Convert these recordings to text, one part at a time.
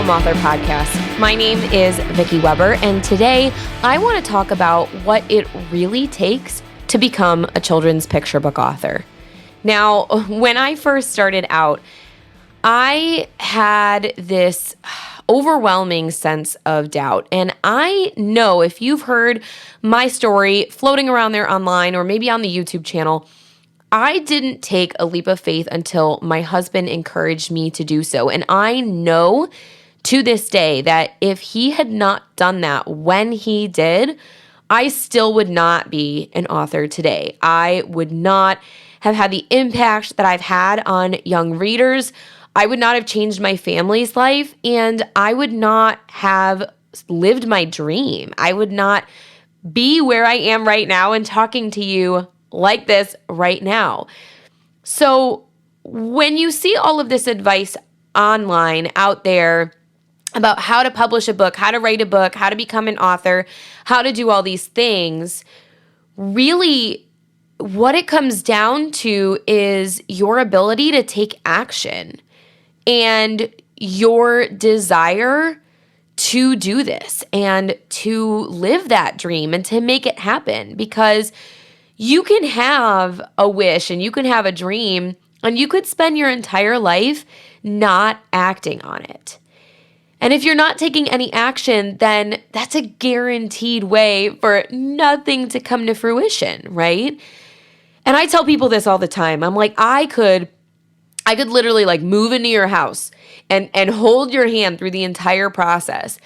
Home Author Podcast. My name is Vicky Weber, and today I want to talk about what it really takes to become a children's picture book author. Now, when I first started out, I had this overwhelming sense of doubt. And I know if you've heard my story floating around there online or maybe on the YouTube channel, I didn't take a leap of faith until my husband encouraged me to do so. And I know to this day that if he had not done that when he did, I still would not be an author today. I would not have had the impact that I've had on young readers. I would not have changed my family's life, and I would not have lived my dream. I would not be where I am right now and talking to you like this right now. So when you see all of this advice online out there about how to publish a book, how to write a book, how to become an author, how to do all these things, really what it comes down to is your ability to take action and your desire to do this and to live that dream and to make it happen. Because you can have a wish and you can have a dream and you could spend your entire life not acting on it. And if you're not taking any action, then that's a guaranteed way for nothing to come to fruition, right? And I tell people this all the time. I'm like, I could literally like move into your house and hold your hand through the entire process.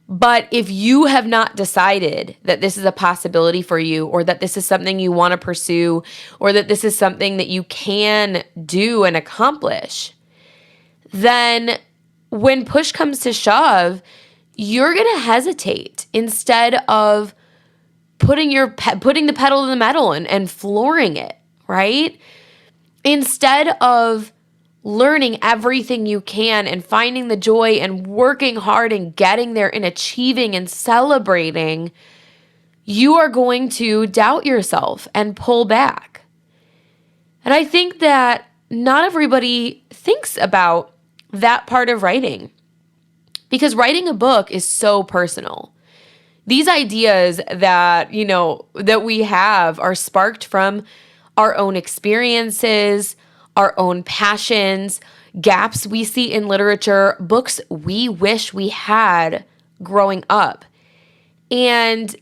But if you have not decided that this is a possibility for you, or that this is something you want to pursue, or that this is something that you can do and accomplish, then when push comes to shove, you're going to hesitate instead of putting the pedal to the metal and flooring it, right? Instead of learning everything you can and finding the joy and working hard and getting there and achieving and celebrating, you are going to doubt yourself and pull back. And I think that not everybody thinks about that part of writing, because writing a book is so personal. These ideas that we have are sparked from our own experiences, our own passions, gaps we see in literature, books we wish we had growing up. And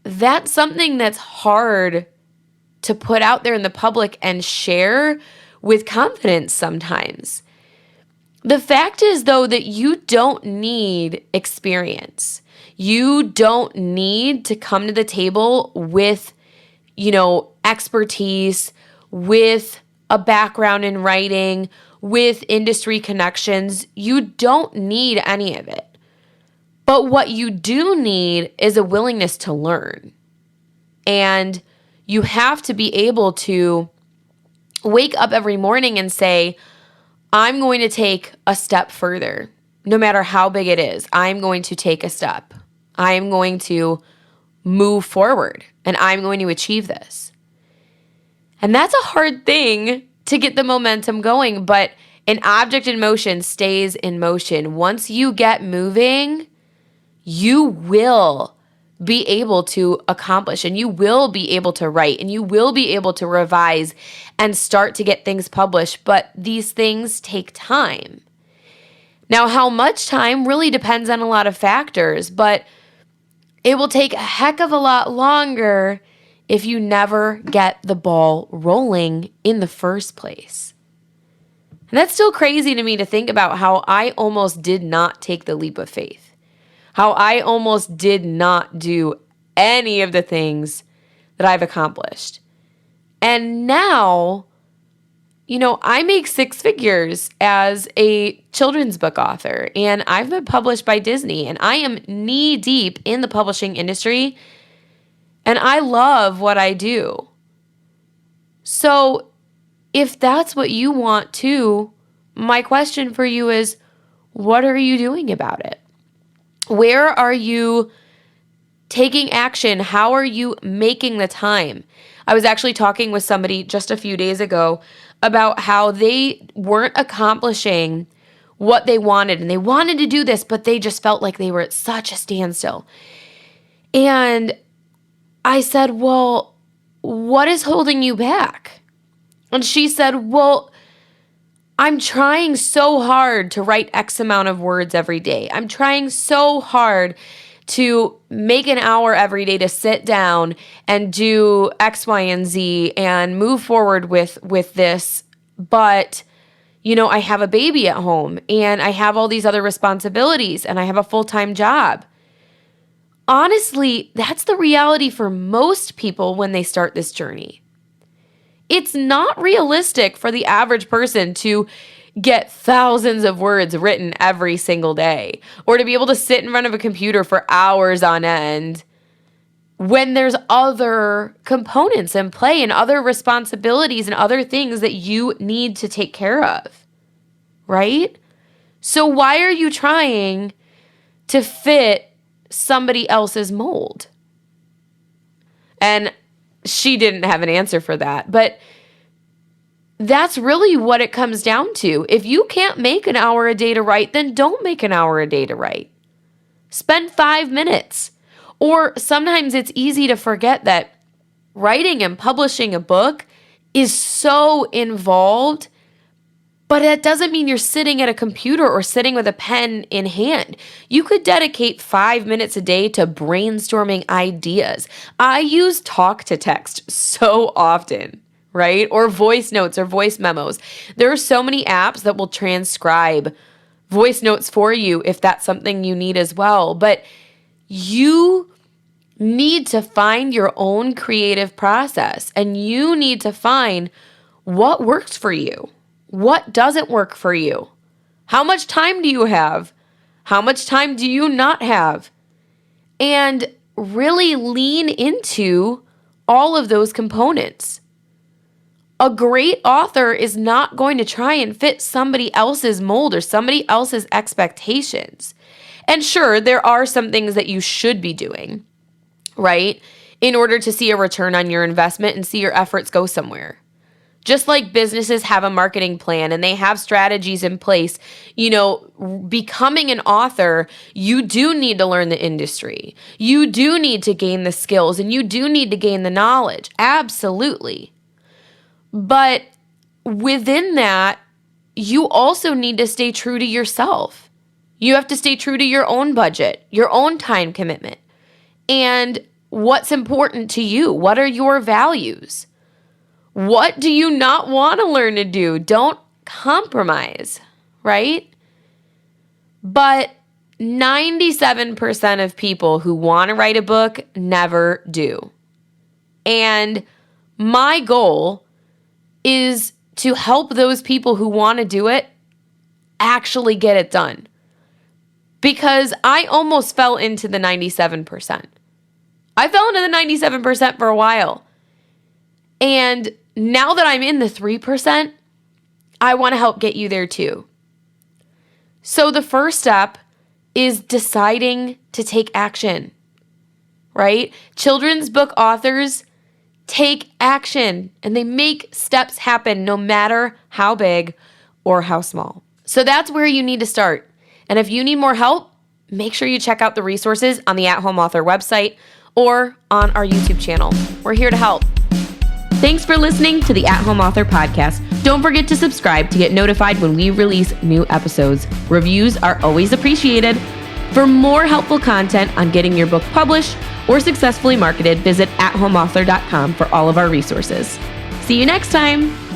that's something that's hard to put out there in the public and share with confidence sometimes. The fact is, though, that you don't need experience. You don't need to come to the table with, expertise, with a background in writing, with industry connections. You don't need any of it. But what you do need is a willingness to learn. And you have to be able to wake up every morning and say, I'm going to take a step further. No matter how big it is, I'm going to take a step. I am going to move forward and I'm going to achieve this. And that's a hard thing to get the momentum going, but an object in motion stays in motion. Once you get moving, you will be able to accomplish, and you will be able to write, and you will be able to revise and start to get things published. But these things take time. Now, how much time really depends on a lot of factors, but it will take a heck of a lot longer if you never get the ball rolling in the first place. And that's still crazy to me to think about how I almost did not take the leap of faith, how I almost did not do any of the things that I've accomplished. And now, I make six figures as a children's book author, and I've been published by Disney, and I am knee deep in the publishing industry. And I love what I do. So if that's what you want too, my question for you is, what are you doing about it? Where are you taking action? How are you making the time? I was actually talking with somebody just a few days ago about how they weren't accomplishing what they wanted, and they wanted to do this, but they just felt like they were at such a standstill. And I said, well, what is holding you back? And she said, well, I'm trying so hard to write X amount of words every day. I'm trying so hard to make an hour every day to sit down and do X, Y, and Z and move forward with this. But, I have a baby at home and I have all these other responsibilities and I have a full-time job. Honestly, that's the reality for most people when they start this journey. It's not realistic for the average person to get thousands of words written every single day or to be able to sit in front of a computer for hours on end when there's other components in play and other responsibilities and other things that you need to take care of, right? So why are you trying to fit somebody else's mold? And she didn't have an answer for that, but that's really what it comes down to. If you can't make an hour a day to write, then don't make an hour a day to write. Spend 5 minutes. Or sometimes it's easy to forget that writing and publishing a book is so involved, but it doesn't mean you're sitting at a computer or sitting with a pen in hand. You could dedicate 5 minutes a day to brainstorming ideas. I use talk to text so often, right? Or voice notes or voice memos. There are so many apps that will transcribe voice notes for you if that's something you need as well. But you need to find your own creative process, and you need to find what works for you. What doesn't work for you? How much time do you have? How much time do you not have? And really lean into all of those components. A great author is not going to try and fit somebody else's mold or somebody else's expectations. And sure, there are some things that you should be doing, right, in order to see a return on your investment and see your efforts go somewhere. Just like businesses have a marketing plan and they have strategies in place, becoming an author, you do need to learn the industry. You do need to gain the skills and you do need to gain the knowledge. Absolutely. But within that, you also need to stay true to yourself. You have to stay true to your own budget, your own time commitment, and what's important to you. What are your values? What do you not want to learn to do? Don't compromise, right? But 97% of people who want to write a book never do. And my goal is to help those people who want to do it actually get it done. Because I almost fell into the 97%. I fell into the 97% for a while. And now that I'm in the 3%, I want to help get you there too. So the first step is deciding to take action, right? Children's book authors take action and they make steps happen no matter how big or how small. So that's where you need to start. And if you need more help, make sure you check out the resources on the At Home Author website or on our YouTube channel. We're here to help. Thanks for listening to the At Home Author podcast. Don't forget to subscribe to get notified when we release new episodes. Reviews are always appreciated. For more helpful content on getting your book published or successfully marketed, visit athomeauthor.com for all of our resources. See you next time.